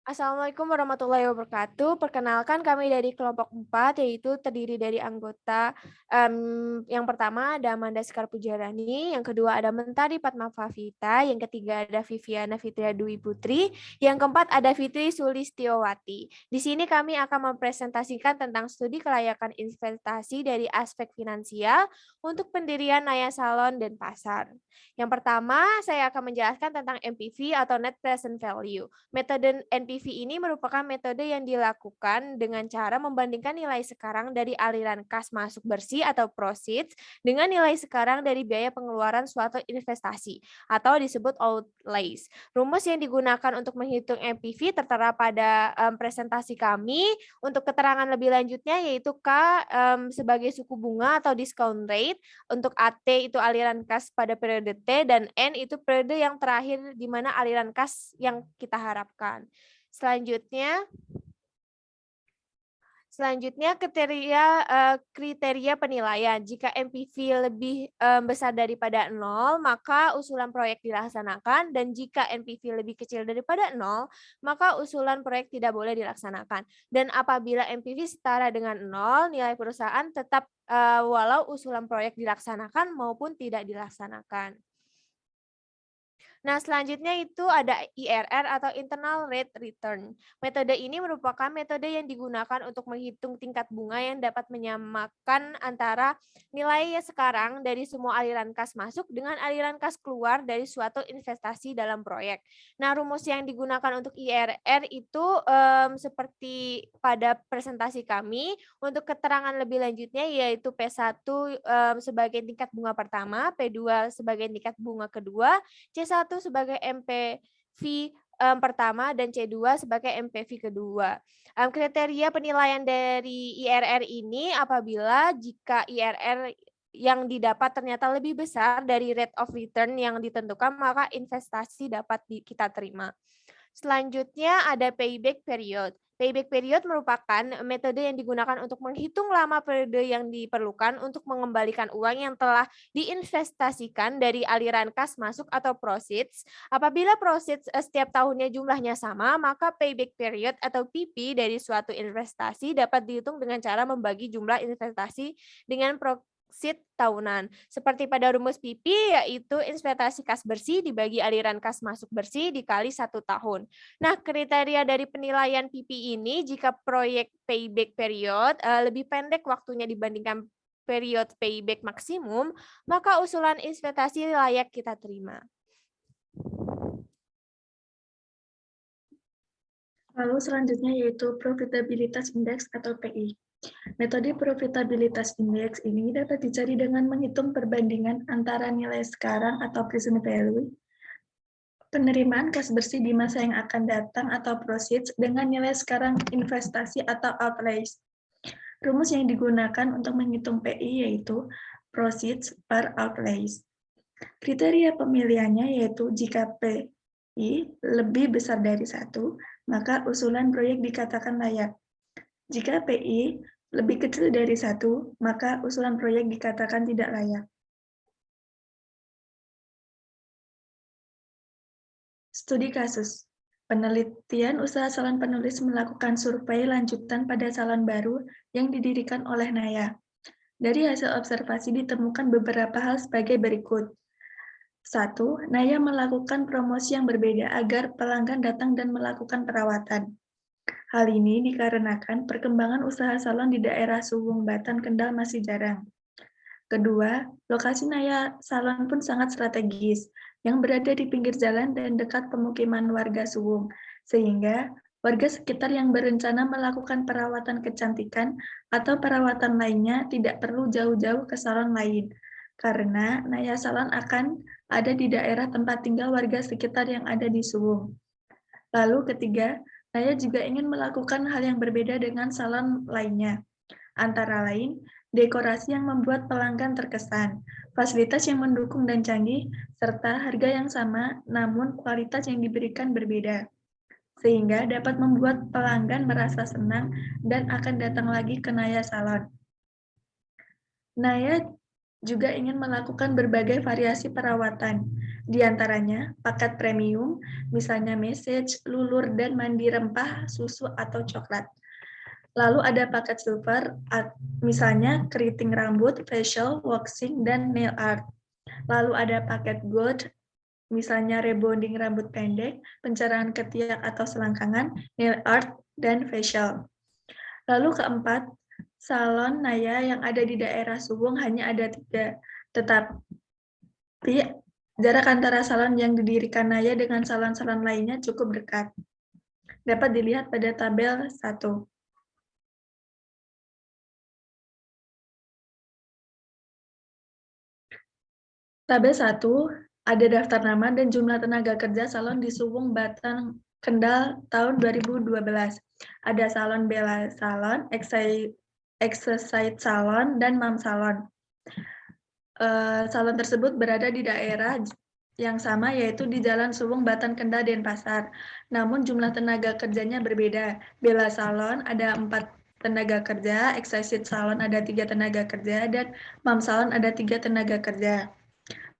Assalamualaikum warahmatullahi wabarakatuh. Perkenalkan kami dari kelompok 4, yaitu terdiri dari anggota, yang pertama ada Amanda Sekar Pujarani, yang kedua ada Mentari Padmavita, yang ketiga ada Viviana Fitria Dwi Putri, yang keempat ada Fitri Sulistiowati. Di sini kami akan mempresentasikan tentang studi kelayakan investasi dari aspek finansial untuk pendirian Naya Salon dan Pasar. Yang pertama, saya akan menjelaskan tentang NPV atau Net Present Value. Metode NPV ini merupakan metode yang dilakukan dengan cara membandingkan nilai sekarang dari aliran kas masuk bersih atau proceeds dengan nilai sekarang dari biaya pengeluaran suatu investasi atau disebut outlays. Rumus yang digunakan untuk menghitung NPV tertera pada presentasi kami. Untuk keterangan lebih lanjutnya yaitu K sebagai suku bunga atau discount rate, untuk AT itu aliran kas pada periode T, dan N itu periode yang terakhir di mana aliran kas yang kita harapkan. Selanjutnya kriteria penilaian. Jika NPV lebih besar daripada 0, maka usulan proyek dilaksanakan, dan jika NPV lebih kecil daripada 0, maka usulan proyek tidak boleh dilaksanakan. Dan apabila NPV setara dengan 0, nilai perusahaan tetap walau usulan proyek dilaksanakan maupun tidak dilaksanakan. Nah, selanjutnya itu ada IRR atau Internal Rate Return. Metode ini merupakan metode yang digunakan untuk menghitung tingkat bunga yang dapat menyamakan antara nilai sekarang dari semua aliran kas masuk dengan aliran kas keluar dari suatu investasi dalam proyek. Nah, rumus yang digunakan untuk IRR itu seperti pada presentasi kami. Untuk keterangan lebih lanjutnya yaitu P1 sebagai tingkat bunga pertama, P2 sebagai tingkat bunga kedua, C1 sebagai MPV pertama, dan C2 sebagai MPV kedua. Kriteria penilaian dari IRR ini apabila jika IRR yang didapat ternyata lebih besar dari rate of return yang ditentukan, maka investasi dapat kita terima. Selanjutnya ada payback period. Payback period merupakan metode yang digunakan untuk menghitung lama periode yang diperlukan untuk mengembalikan uang yang telah diinvestasikan dari aliran kas masuk atau proceeds. Apabila proceeds setiap tahunnya jumlahnya sama, maka payback period atau PP dari suatu investasi dapat dihitung dengan cara membagi jumlah investasi dengan proceeds tahunan. Seperti pada rumus PP, yaitu investasi kas bersih dibagi aliran kas masuk bersih dikali 1 tahun. Nah, kriteria dari penilaian PP ini jika proyek payback period lebih pendek waktunya dibandingkan period payback maksimum, maka usulan investasi layak kita terima. Lalu selanjutnya yaitu Profitabilitas Index atau PI. Metode profitabilitas indeks ini dapat dicari dengan menghitung perbandingan antara nilai sekarang atau present value, penerimaan kas bersih di masa yang akan datang atau proceeds dengan nilai sekarang investasi atau outlays. Rumus yang digunakan untuk menghitung PI yaitu proceeds per outlays. Kriteria pemilihannya yaitu jika PI lebih besar dari 1, maka usulan proyek dikatakan layak. Jika PI lebih kecil dari 1, maka usulan proyek dikatakan tidak layak. Studi kasus. Penelitian usaha salon penulis melakukan survei lanjutan pada salon baru yang didirikan oleh Naya. Dari hasil observasi ditemukan beberapa hal sebagai berikut. 1. Naya melakukan promosi yang berbeda agar pelanggan datang dan melakukan perawatan. Hal ini dikarenakan perkembangan usaha salon di daerah Suwung, Batan, Kendal masih jarang. Kedua, lokasi Naya Salon pun sangat strategis, yang berada di pinggir jalan dan dekat pemukiman warga Suwung, sehingga warga sekitar yang berencana melakukan perawatan kecantikan atau perawatan lainnya tidak perlu jauh-jauh ke salon lain, karena Naya Salon akan ada di daerah tempat tinggal warga sekitar yang ada di Suwung. Lalu ketiga, Naya juga ingin melakukan hal yang berbeda dengan salon lainnya. Antara lain, dekorasi yang membuat pelanggan terkesan, fasilitas yang mendukung dan canggih, serta harga yang sama namun kualitas yang diberikan berbeda, sehingga dapat membuat pelanggan merasa senang dan akan datang lagi ke Naya Salon. Naya juga ingin melakukan berbagai variasi perawatan. Di antaranya paket premium, misalnya message, lulur, dan mandi rempah, susu, atau coklat. Lalu ada paket silver, misalnya keriting rambut, facial, waxing, dan nail art. Lalu ada paket gold, misalnya rebonding rambut pendek, pencerahan ketiak atau selangkangan, nail art, dan facial. Lalu keempat, salon Naya yang ada di daerah Subang hanya ada 3, tetapi jarak antara salon yang didirikan Naya dengan salon-salon lainnya cukup dekat. Dapat dilihat pada tabel 1. Tabel 1 ada daftar nama dan jumlah tenaga kerja salon di Subang, Batang, Kendal tahun 2012. Ada salon Bella Salon, Exercise Salon, dan Mam Salon. Salon tersebut berada di daerah yang sama, yaitu di Jalan Subang, Batan, Kendal, Denpasar. Namun jumlah tenaga kerjanya berbeda. Bella Salon ada 4 tenaga kerja, Exercise Salon ada 3 tenaga kerja, dan Mam Salon ada 3 tenaga kerja.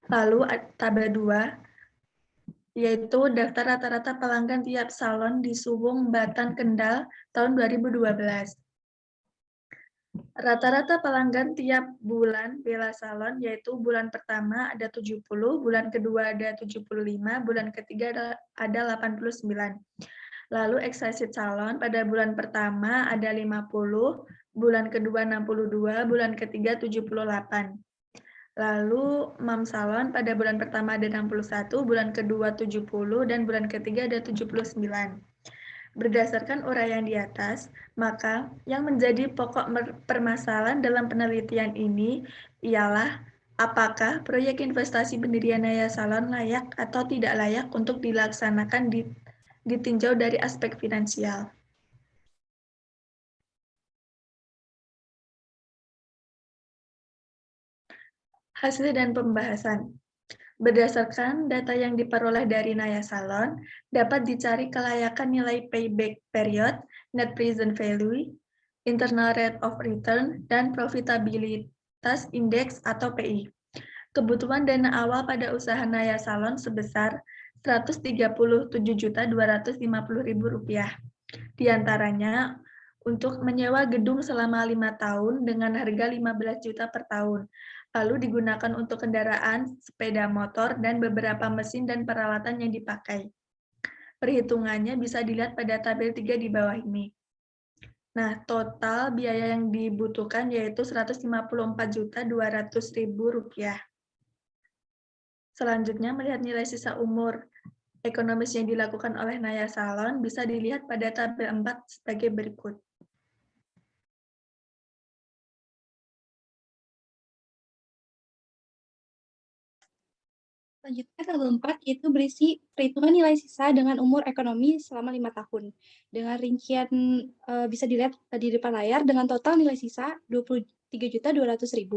Lalu tabel 2, yaitu daftar rata-rata pelanggan tiap salon di Subang, Batan, Kendal tahun 2012. Rata-rata pelanggan tiap bulan Bella Salon, yaitu bulan pertama ada 70, bulan kedua ada 75, bulan ketiga ada 89. Lalu Excited Salon pada bulan pertama ada 50, bulan kedua 62, bulan ketiga 78. Lalu Mam Salon pada bulan pertama ada 61, bulan kedua 70, dan bulan ketiga ada 79. Berdasarkan uraian di atas, maka yang menjadi pokok permasalahan dalam penelitian ini ialah apakah proyek investasi pendirian Naya Salon layak atau tidak layak untuk dilaksanakan ditinjau dari aspek finansial. Hasil dan pembahasan. Berdasarkan data yang diperoleh dari Naya Salon, dapat dicari kelayakan nilai payback period, net present value, internal rate of return, dan profitabilitas indeks atau PI. Kebutuhan dana awal pada usaha Naya Salon sebesar Rp137.250.000. Di antaranya untuk menyewa gedung selama 5 tahun dengan harga 15 juta per tahun. Lalu digunakan untuk kendaraan, sepeda motor, dan beberapa mesin dan peralatan yang dipakai. Perhitungannya bisa dilihat pada tabel 3 di bawah ini. Nah, total biaya yang dibutuhkan yaitu Rp154.200.000. Selanjutnya, melihat nilai sisa umur ekonomis yang dilakukan oleh Naya Salon bisa dilihat pada tabel 4 sebagai berikut. Selanjutnya tabel 4 itu berisi perhitungan nilai sisa dengan umur ekonomi selama 5 tahun. Dengan rincian bisa dilihat di depan layar dengan total nilai sisa Rp23.200.000.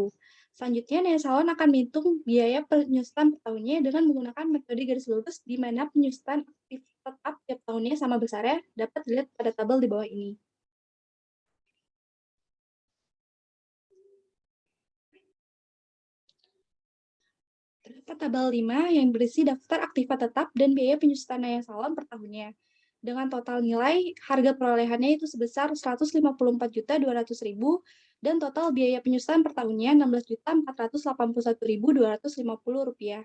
Selanjutnya Naya Salon akan menghitung biaya penyusutan per tahunnya dengan menggunakan metode garis lurus di mana penyusutan aktif tetap tiap tahunnya sama besarnya dapat dilihat pada tabel di bawah ini. Terdapat tabel 5 yang berisi daftar aktiva tetap dan biaya penyusutan Naya Salon per tahunnya. Dengan total nilai, harga perolehannya itu sebesar Rp154.200.000 dan total biaya penyusutan per tahunnya Rp16.481.250.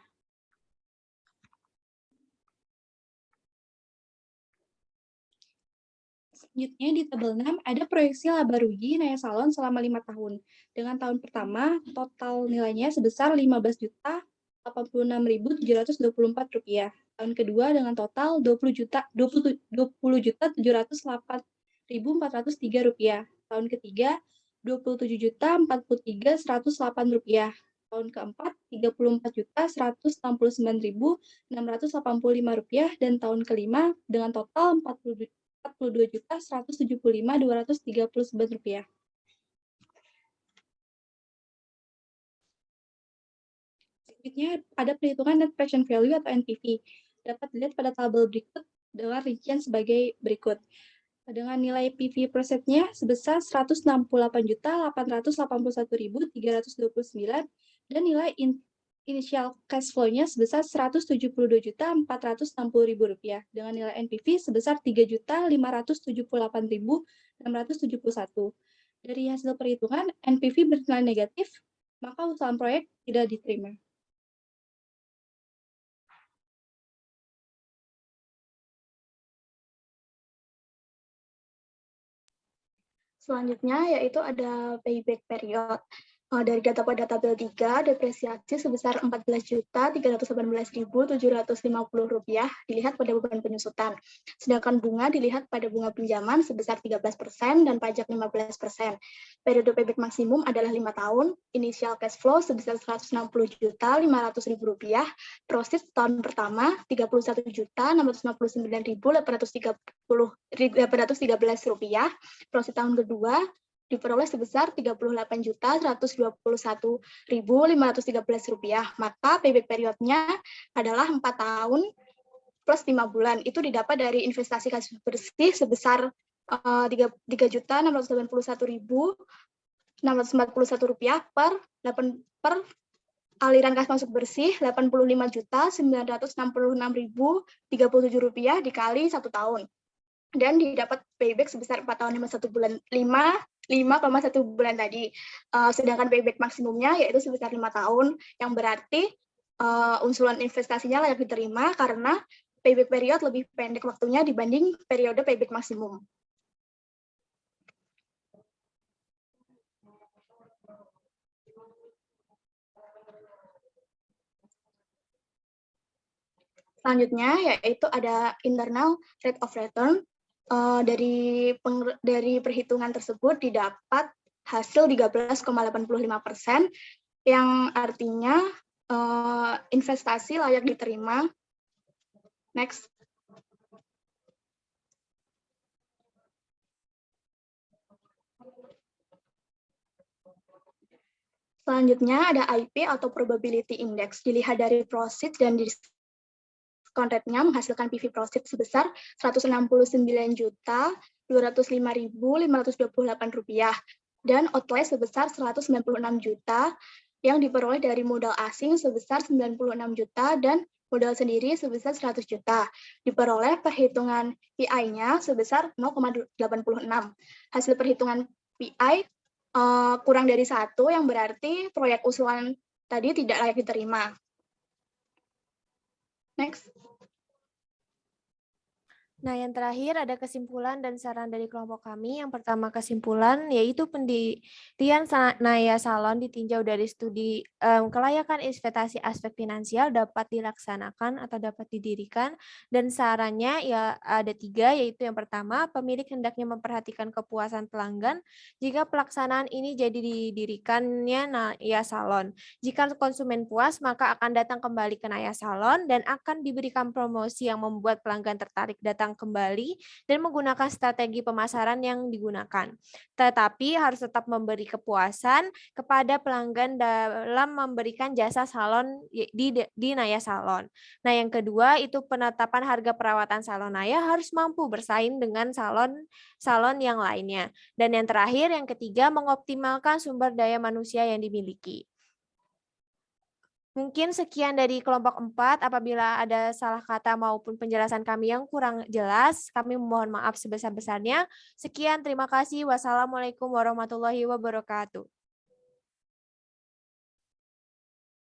Selanjutnya di tabel 6 ada proyeksi laba rugi Naya Salon selama 5 tahun. Dengan tahun pertama, total nilainya sebesar Rp86.724. Tahun kedua dengan total Rp20.708.403. Tahun ketiga Rp27.043.108. Tahun keempat Rp34.169.685 dan tahun kelima dengan total Rp42.175.239. Selanjutnya ada perhitungan net present value atau NPV. Dapat dilihat pada tabel berikut dengan rincian sebagai berikut. Dengan nilai PV per setnya sebesar Rp168.881.329 dan nilai Initial cash flow-nya sebesar Rp172.460.000 dengan nilai NPV sebesar Rp3.578.671. Dari hasil perhitungan, NPV bernilai negatif, maka usulan proyek tidak diterima. Selanjutnya yaitu ada payback period. Dari data pada tabel 3, depresiasi sebesar Rp14.318.750 dilihat pada beban penyusutan. Sedangkan bunga dilihat pada bunga pinjaman sebesar 13% dan pajak 15%. Periode payback maksimum adalah 5 tahun, initial cash flow sebesar Rp160.500.000, proceeds tahun pertama Rp31.699.813, proceeds tahun kedua diperoleh sebesar Rp38.121.513. Maka payback periodnya adalah 4 tahun plus 5 bulan. Itu didapat dari investasi kas bersih sebesar Rp3.691.641 per aliran kas masuk bersih Rp85.966.037 dikali 1 tahun. Dan didapat payback sebesar 4 tahun 5,1 bulan tadi. Sedangkan payback maksimumnya yaitu sebesar 5 tahun, yang berarti usulan investasinya layak diterima karena payback period lebih pendek waktunya dibanding periode payback maksimum. Selanjutnya yaitu ada internal rate of return. Dari perhitungan tersebut didapat hasil 13,85%, yang artinya investasi layak diterima. Next. Selanjutnya ada IP atau probability index. Dilihat dari proceeds dan discount rate-nya menghasilkan PV profit sebesar Rp169.205.528 dan outlay sebesar Rp196 juta yang diperoleh dari modal asing sebesar Rp96 juta dan modal sendiri sebesar Rp100 juta. Diperoleh perhitungan PI-nya sebesar 0,86. Hasil perhitungan PI kurang dari 1, yang berarti proyek usulan tadi tidak layak diterima. Next. Nah, yang terakhir ada kesimpulan dan saran dari kelompok kami. Yang pertama kesimpulan yaitu pendirian Naya Salon ditinjau dari studi kelayakan investasi aspek finansial dapat dilaksanakan atau dapat didirikan, dan sarannya ya ada 3, yaitu yang pertama pemilik hendaknya memperhatikan kepuasan pelanggan jika pelaksanaan ini jadi didirikannya Naya Salon. Jika konsumen puas maka akan datang kembali ke Naya Salon dan akan diberikan promosi yang membuat pelanggan tertarik datang kembali dan menggunakan strategi pemasaran yang digunakan. Tetapi harus tetap memberi kepuasan kepada pelanggan dalam memberikan jasa salon di Naya Salon. Nah, yang kedua itu penetapan harga perawatan salon Naya harus mampu bersaing dengan salon yang lainnya. Dan yang terakhir, yang ketiga, mengoptimalkan sumber daya manusia yang dimiliki. Mungkin sekian dari kelompok 4. Apabila ada salah kata maupun penjelasan kami yang kurang jelas, kami mohon maaf sebesar-besarnya. Sekian, terima kasih. Wassalamualaikum warahmatullahi wabarakatuh.